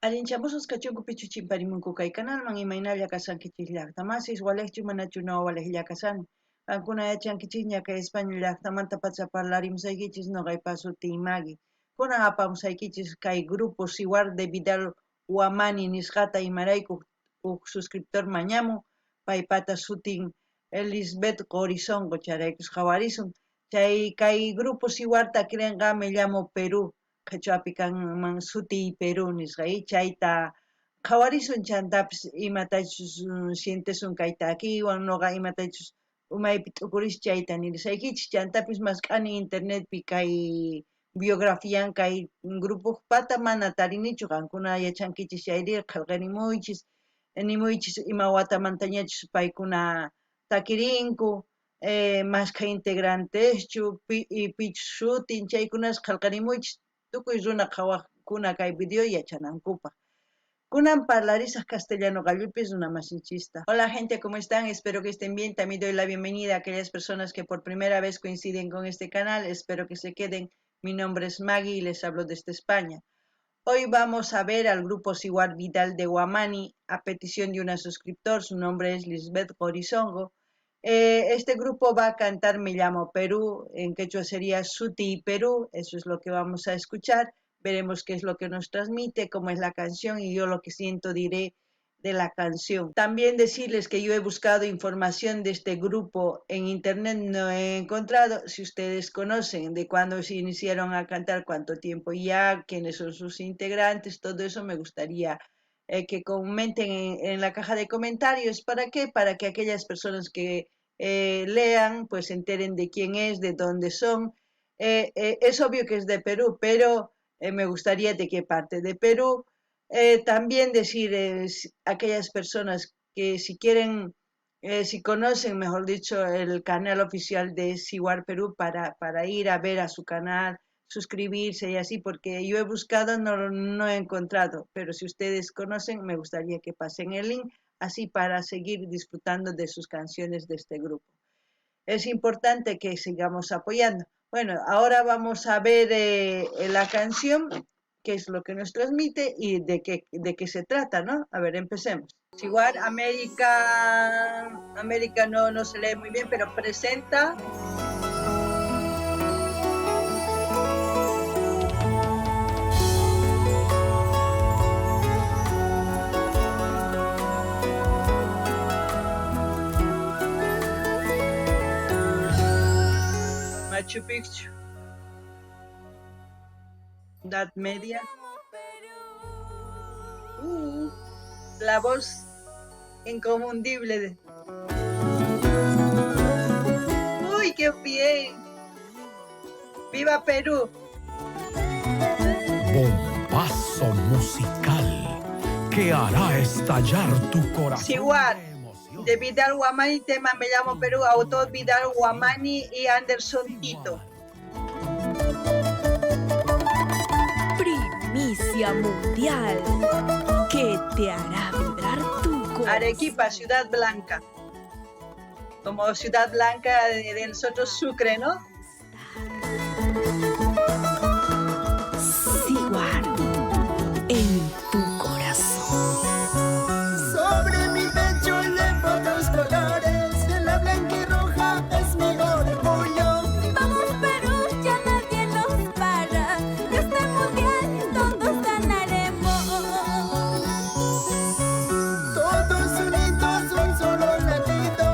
Allinchamusas kachunku pichuchimparimunku kay kanalman imaynalla kasankichis llaqtamasis walejchu manachu no walejlla kasani. Qankuna yachankichis ña España llaqtamanta pacha parlarimusaykichis noqaypa suti Magui. Kunan apamusaykichis kay grupo Siwar de Vidal Huamani nisqata imarayku uk suscriptor mañamun paypata sutin Elizabeth Corizongo charaykus qhawarisun. Kay grupo Siwarta kirinqa me llamo Perú. Cachuapi kanman suti Perú nisqay chayta qhawarisun chantapis imatachus sientesun kayta akiwan noqa imatachus umaypi t'ukuris chayta nirisaykichis chantapis mask'ani internetpi kay biografian kay grupukpata mana tarinichu qankuna yachankichis chayri qillqarimuychis nimuychis ima watamantañachus paykuna takirinku masqa integranteschu pichu shutin chaykunas qillqarimuychis tukuy runa qhawaqkuna kay video yachanankupaq. Kunan parlarisaq castellano gallupis una masinchista. Hola gente, ¿cómo están? Espero que estén bien. También doy la bienvenida a aquellas personas que por primera vez coinciden con este canal. Espero que se queden. Mi nombre es Maggie y les hablo desde España. Hoy vamos a ver al grupo Siwar Vidal de Huamani a petición de una suscriptor. Su nombre es Lisbeth Gorizongo. Este grupo va a cantar Me llamo Perú, en quechua sería Suti Perú, eso es lo que vamos a escuchar, veremos qué es lo que nos transmite, cómo es la canción y yo lo que siento diré de la canción. También decirles que yo he buscado información de este grupo en internet, no he encontrado. Si ustedes conocen de cuándo se iniciaron a cantar, cuánto tiempo ya, quiénes son sus integrantes, todo eso me gustaría que comenten en la caja de comentarios. ¿Para qué? Para que aquellas personas que lean pues se enteren de quién es, de dónde son. Es obvio que es de Perú, pero me gustaría de qué parte de Perú. También decir aquellas personas que si quieren, si conocen, mejor dicho, el canal oficial de Siwar Perú para ir a ver a su canal, suscribirse y así, porque yo he buscado, no he encontrado, pero si ustedes conocen, me gustaría que pasen el link, así para seguir disfrutando de sus canciones de este grupo. Es importante que sigamos apoyando. Bueno, ahora vamos a ver la canción, qué es lo que nos transmite y de qué se trata, ¿no? A ver, empecemos. Igual América no se lee muy bien, pero presenta. Machu Picchu. Edad Media. La voz inconfundible de... ¡Uy, qué bien! ¡Viva Perú! Bombazo musical que hará estallar tu corazón. Siwar de Vidal Huamani, tema Me llamo Perú, autor Vidal Huamani y Anderson Tito. Primicia mundial que te hará vibrar tu corazón. Arequipa, Ciudad Blanca. Como Ciudad Blanca de nosotros Sucre, ¿no? Siwar en tu corazón. Sobre mi pecho llevo dos colores, la blanca y roja es mi orgullo. Vamos Perú, ya nadie nos para, que este mundial todos ganaremos. Todos unidos un solo latido,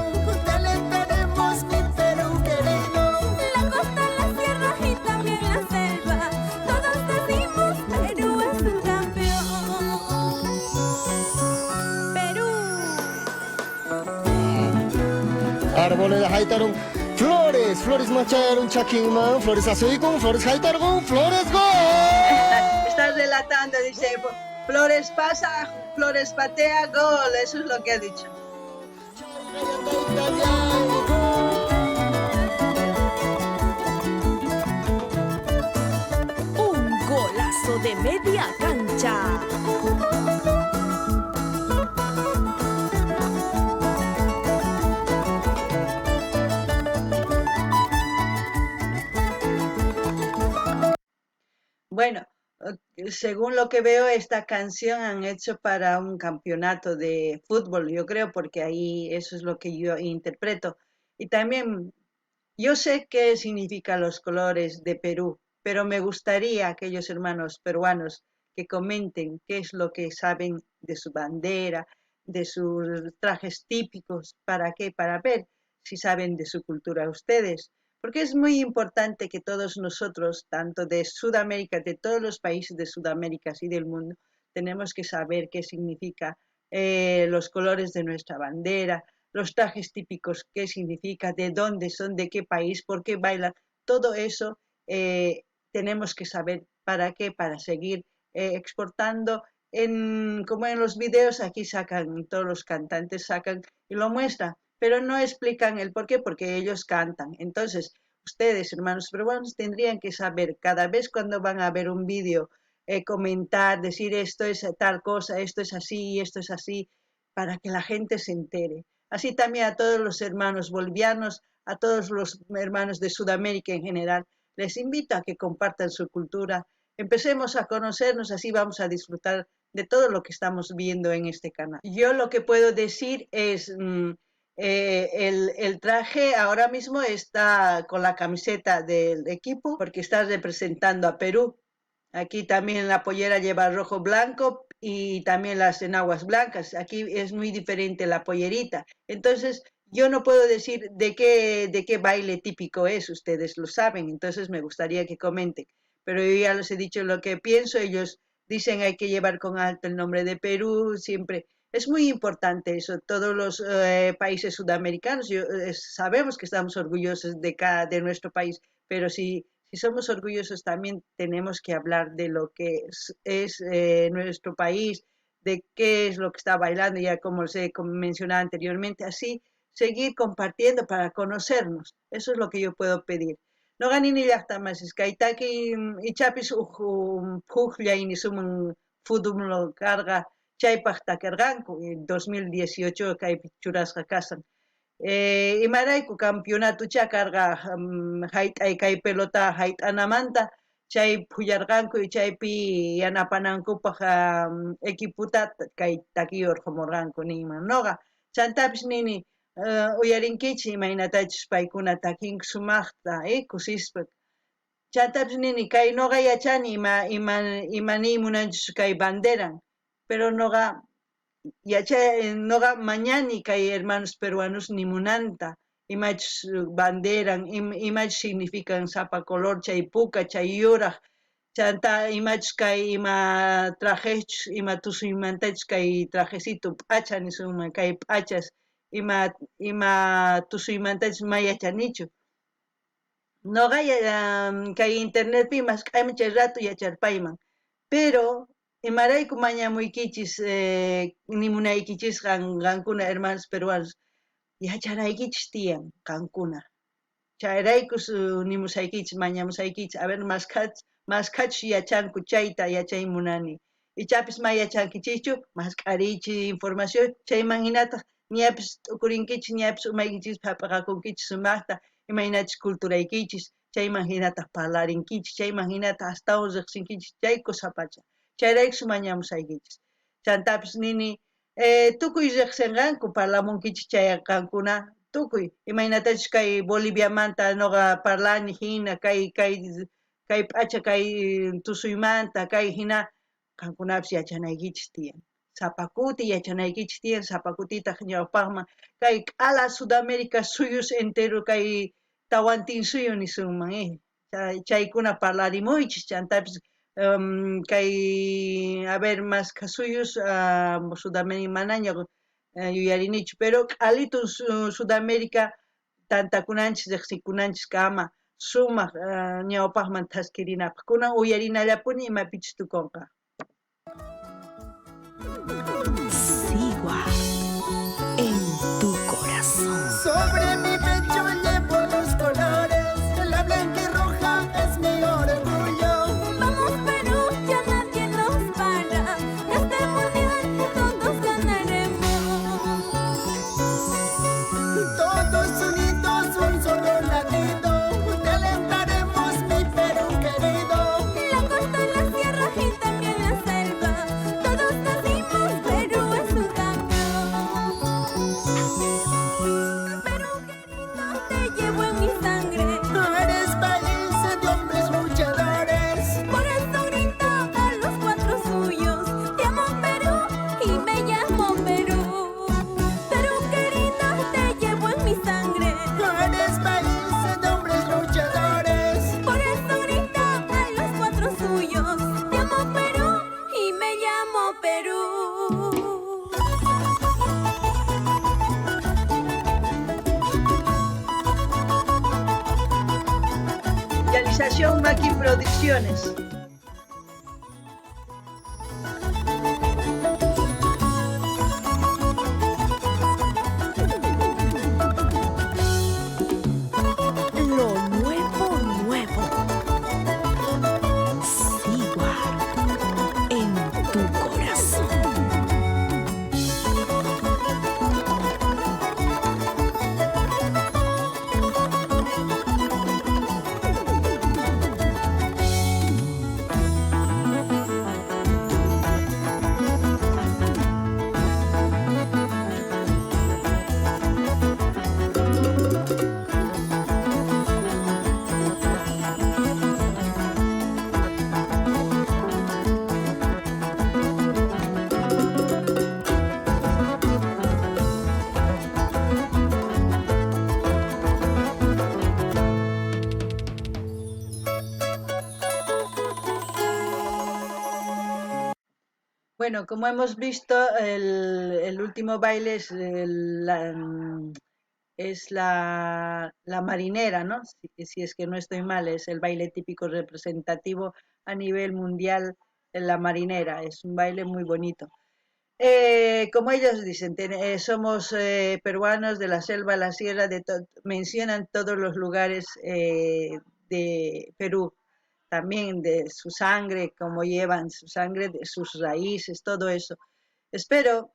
calentaremos mi Perú querido. La costa, la sierra y también la selva, todos decimos Perú es un campeón. Perú. Árboles haitaron flores mancharon chaquimán, flores azuicón, flores haitaron, flores go. Estás relatando, dice, Flores pasa, Flores patea, gol. Eso es lo que ha dicho. Un golazo de media cancha. Bueno, según lo que veo, esta canción han hecho para un campeonato de fútbol, yo creo, porque ahí eso es lo que yo interpreto. Y también yo sé qué significan los colores de Perú, pero me gustaría aquellos hermanos peruanos que comenten qué es lo que saben de su bandera, de sus trajes típicos, ¿para qué? Para ver si saben de su cultura ustedes. Porque es muy importante que todos nosotros, tanto de Sudamérica, de todos los países de Sudamérica y del mundo, tenemos que saber qué significa los colores de nuestra bandera, los trajes típicos, qué significa, de dónde son, de qué país, por qué bailan, todo eso tenemos que saber para qué, para seguir exportando. Como en los videos aquí sacan, todos los cantantes sacan y lo muestran, pero no explican el por qué, porque ellos cantan. Entonces, ustedes, hermanos peruanos, tendrían que saber cada vez cuando van a ver un vídeo, comentar, decir esto es tal cosa, esto es así, esto es así, para que la gente se entere. Así también a todos los hermanos bolivianos, a todos los hermanos de Sudamérica en general, les invito a que compartan su cultura. Empecemos a conocernos, así vamos a disfrutar de todo lo que estamos viendo en este canal. Yo lo que puedo decir es, el traje ahora mismo está con la camiseta del equipo porque está representando a Perú. Aquí también la pollera lleva rojo blanco y también las enaguas blancas. Aquí es muy diferente la pollerita. Entonces, yo no puedo decir de qué baile típico es, ustedes lo saben, entonces me gustaría que comenten. Pero yo ya les he dicho lo que pienso, ellos dicen hay que llevar con alto el nombre de Perú, siempre. Es muy importante eso, todos los países sudamericanos, sabemos que estamos orgullosos de nuestro país, pero si somos orgullosos también tenemos que hablar de lo que es nuestro país, de qué es lo que está bailando, ya como les he mencionado anteriormente, así seguir compartiendo para conocernos. Eso es lo que yo puedo pedir. No ganin llaqtamas, kaitaki ichapis pujllaini suman fútbol carga chaypaq takarqanku en 2018 kaypi churasqa kasan. Imarayku campeonatucha karqa hayt'ay kay pelota hayt'anamanta chay phuyarqanku y chaypi yanapanankupaq equiputata kay takiyor hamurqanku niyman noqa chantapis nini uyarinkichik imaynatachus paykuna takinku sumaqta kusispa chantapis nini kay noqa yachani imani munanchis kay banderan pero noqa mañani kay hermanos peruanos ni munanta imachus banderan imachus significan sapa color chay puka chay yuraq chanta imachus kay ima trajechus ima tusuymantachus kay trajecito p'acha nisunman kay p'achas ima tusuymantachus mayachanichu noqa kay internetpi masq'ayman chay rato yacharpayman pero imarayku mañamuykichis nimunaykichis qankuna hermanos peruanos yacharaykichis tiyan qankuna chayraykus nimusaykichis mañamusaykichis a ver maskachus yachanku chayta yachaymunani ichapis mayachankichichu mask'arichis información chayman hinata ñapis t'ukurinkichis ñapis umaykichis hap'aqakunkichis sumaqta imaynachis culturaykichis chayman hinata parlarinkichis chayman hinata astawan riqsinkichis chay kusapacha chayraykus mañamusaykichis chantapis nini tukuy riqsinqanku parlamunkichis chay qankuna tukuy imaynatachus kay Boliviamanta noqa parlani hina kay p'acha kay tusuymanta kay hina qankunapis yachanaykichis tiyan sapakuti yachanaykichis tiyan sapakutita ñawpaqman kay k'ala Sudamérica suyus entero kay tawantin suyu nisunman chaykuna parlarimuychis chantapis kay a ver más kasuyus Sudamérica manaña yuyarinichu pero q'alitun Sudamérica tantakunanchis riqsikunanchis kama sumaq ñawpaqman taskirinapaq kunan uyarinallapuni imapichis tukunqa. Sigua en tu corazón. Sobre mi pecho llevo los colores, la blanca y roja es mi orgullo. Vamos Perú, ya nadie nos para. Este mundial todos ganaremos. Todos unidos, un solo latido, te alentaremos mi Perú querido. La costa, la sierra y también Perú. Realización Maki Producciones. Lo nuevo, nuevo. Seward en tu corazón. Bueno, como hemos visto, el último baile es la marinera, ¿no? Si es que no estoy mal, es el baile típico representativo a nivel mundial, la marinera. Es un baile muy bonito. Como ellos dicen, somos peruanos de la selva, la sierra, mencionan todos los lugares de Perú, también de su sangre, cómo llevan su sangre, de sus raíces, todo eso. Espero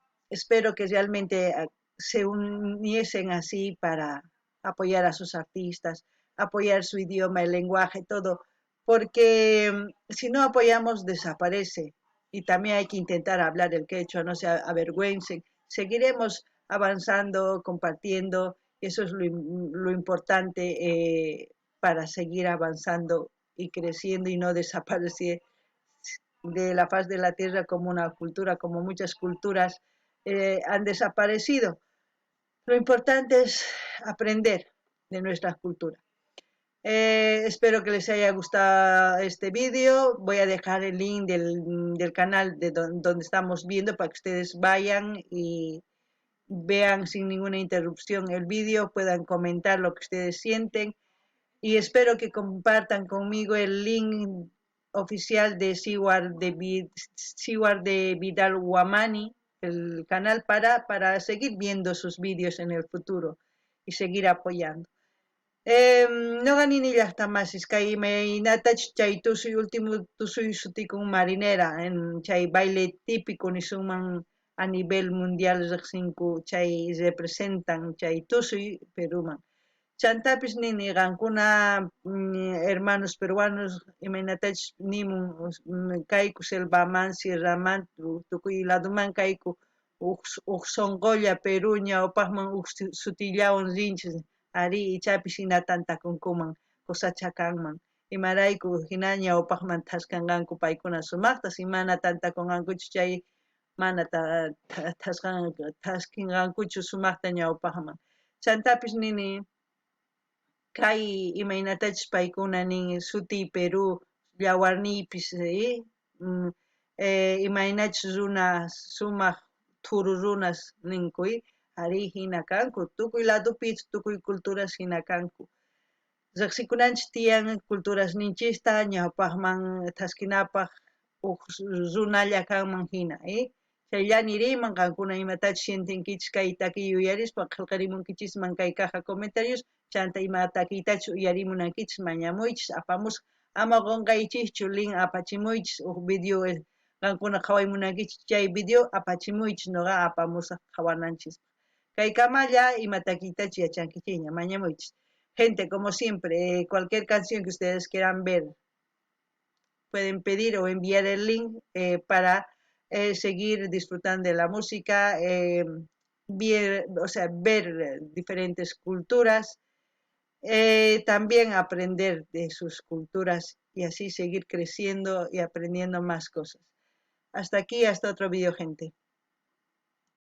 que realmente se uniesen así para apoyar a sus artistas, apoyar su idioma, el lenguaje, todo, porque si no apoyamos desaparece. Y también hay que intentar hablar el quechua, no se avergüencen. Seguiremos avanzando, compartiendo, eso es lo importante para seguir avanzando y creciendo y no desaparecer de la faz de la tierra como una cultura, como muchas culturas han desaparecido. Lo importante es aprender de nuestra cultura. Espero que les haya gustado este vídeo. Voy a dejar el link del canal de donde estamos viendo para que ustedes vayan y vean sin ninguna interrupción el vídeo, puedan comentar lo que ustedes sienten y espero que compartan conmigo el link oficial de Seward de Vidal Guamani, el canal para seguir viendo sus vídeos en el futuro y seguir apoyando. No gané ni hasta más, es que me natach chay tusuy último tusuy suti con marinera en chay baile típico ni suman a nivel mundial cinco chay representan chay tusuy Perú. Chantapis nini gankuna hermanos peruanos y me natach ni kaiku selvaman sierraman tukuy laduman kaiku songoya Peruña o pasman sutillaon rinches ari ichapis hina tanta kunkuman cosachakanman imarayku hinaña upaqman thaskanqanku paykuna sumaqtas imana tanta kunqankuchu chay mana thaskinqankuchu sumaqta ñawpaqman chantapis nini kay imaynatachus paykuna nin suti Perú yawarniypis imaynachus runa sumaq thuru runas ninkuy ari hina kanku tukuy ladupich tukuy culturas hina kanku riqsikunanchis tiyan culturas ninchista ñawpaqman thaskinapaq runalla kanman hina chaylla niriyman qankuna imatachus sientinkichis kay takiy uyarispa qillqarimunkichisman kay caja comentarios chanta ima takiytachus uyarimunankichis mañamuychis apamusqa ama qunqaychikchu link apachimuychis video qankuna qhawaymunankichis chay video apachimuychis nuqa apamusaq qhawananchis kay kamalla ima takiytachus yachankichikña mañamuychis gente como siempre cualquier canción que ustedes quieran ver pueden pedir o enviar el link para seguir disfrutando de la música ver diferentes culturas también aprender de sus culturas y así seguir creciendo y aprendiendo más cosas. Hasta aquí, hasta otro video, gente.